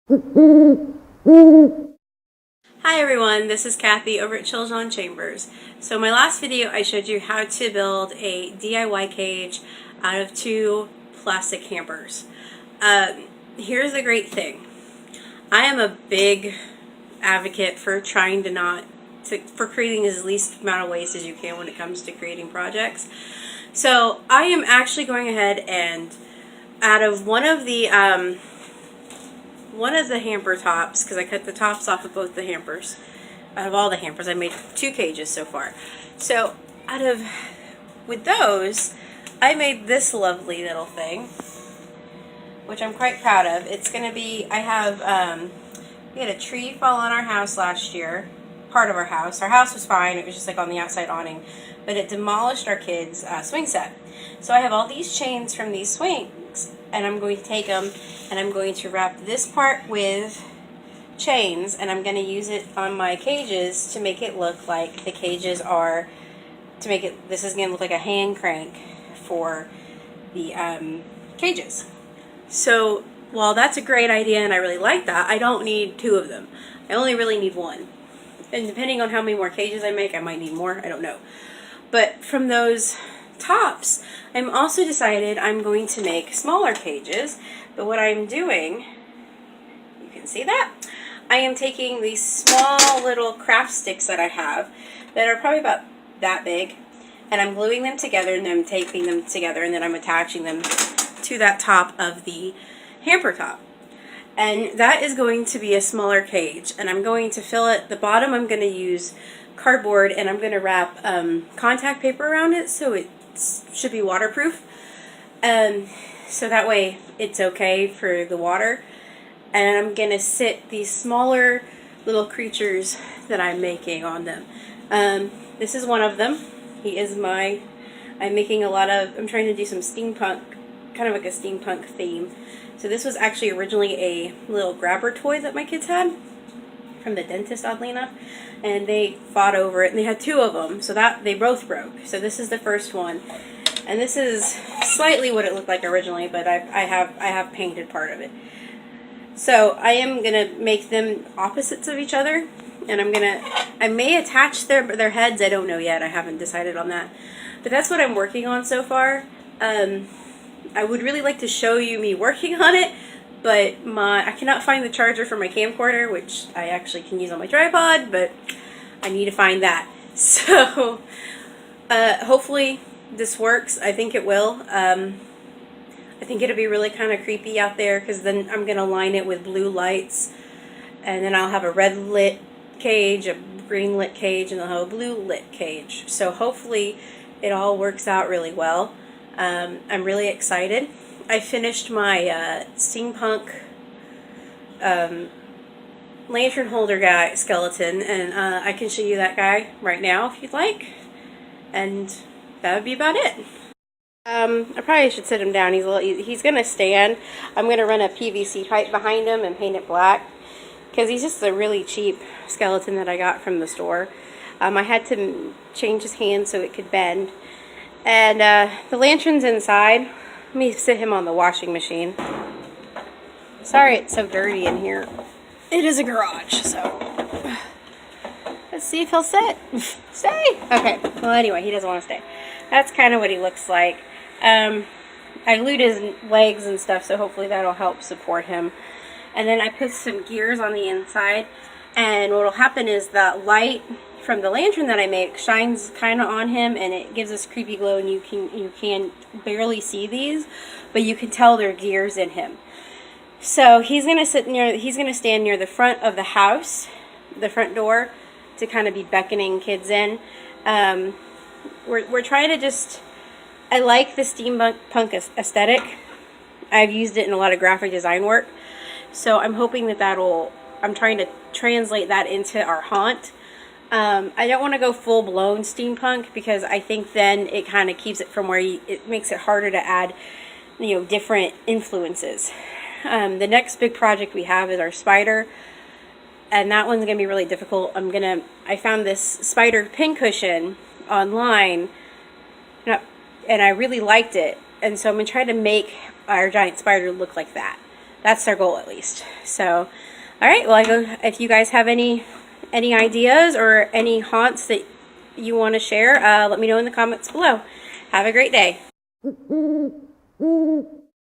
Hi everyone, this is Kathy over at Chills on Chambers. So my last video I showed you how to build a DIY cage out of 2 plastic hampers. Here's the great thing. I am a big advocate for trying for creating as least amount of waste as you can when it comes to creating projects. So I am actually going ahead and out of one of the hamper tops, because I cut the tops off of both the hampers. Out of all the hampers, I made 2 cages so far. So with those, I made this lovely little thing, which I'm quite proud of. It's going to be, we had a tree fall on our house last year, part of our house. Our house was fine, it was just like on the outside awning, but it demolished our kids' swing set. So I have all these chains from these swings, and I'm going to take them and I'm going to wrap this part with chains, and I'm going to use it on my cages to make it look like the cages are, this is going to look like a hand crank for the cages. So while that's a great idea and I really like that, I don't need 2 of them. I only really need 1. And depending on how many more cages I make, I might need more, I don't know. But from those tops, I'm also decided I'm going to make smaller cages. But what I'm doing, you can see that, I am taking these small little craft sticks that I have that are probably about that big, and I'm gluing them together, and I'm taping them together, and then I'm attaching them to that top of the hamper top. And that is going to be a smaller cage, and I'm going to fill it. The bottom I'm going to use cardboard, and I'm going to wrap contact paper around it so it should be waterproof. So that way it's okay for the water. And I'm going to sit these smaller little creatures that I'm making on them. This is one of them. I'm trying to do some steampunk, kind of like a steampunk theme. So this was actually originally a little grabber toy that my kids had from the dentist, oddly enough. And they fought over it, and they had 2 of them, so that they both broke. So this is the first one. And this is slightly what it looked like originally, but I have painted part of it. So I am gonna make them opposites of each other, and I may attach their heads. I don't know yet. I haven't decided on that. But that's what I'm working on so far. I would really like to show you me working on it, but I cannot find the charger for my camcorder, which I actually can use on my tripod, but I need to find that. So hopefully this works. I think it will. I think it'll be really kind of creepy out there, because then I'm going to line it with blue lights, and then I'll have a red lit cage, a green lit cage, and I'll have a blue lit cage. So hopefully it all works out really well. I'm really excited. I finished my steampunk lantern holder guy skeleton, and I can show you that guy right now if you'd like. And that would be about it. I probably should sit him down. He's gonna stand. I'm gonna run a PVC pipe behind him and paint it black, because he's just a really cheap skeleton that I got from the store. I had to change his hand so it could bend. And the lantern's inside. Let me sit him on the washing machine. Sorry it's so dirty in here. It is a garage, so let's see if he'll sit. Stay! Okay, well anyway, he doesn't want to stay. That's kind of what he looks like. I glued his legs and stuff, so hopefully that'll help support him. And then I put some gears on the inside, and what'll happen is the light from the lantern that I make shines kind of on him, and it gives this creepy glow, and you can barely see these, but you can tell there are gears in him. So he's gonna stand near the front of the house, the front door, to kind of be beckoning kids in. We're trying to I like the steampunk aesthetic. I've used it in a lot of graphic design work, so I'm hoping I'm trying to translate that into our haunt. I don't want to go full-blown steampunk, because I think then it kind of keeps it from where it makes it harder to add, different influences. The next big project we have is our spider, and that one's going to be really difficult. I found this spider pincushion online, and I really liked it, and so I'm going to try to make our giant spider look like that. That's our goal at least. So, all right. Well, if you guys have any ideas or any haunts that you want to share, let me know in the comments below. Have a great day.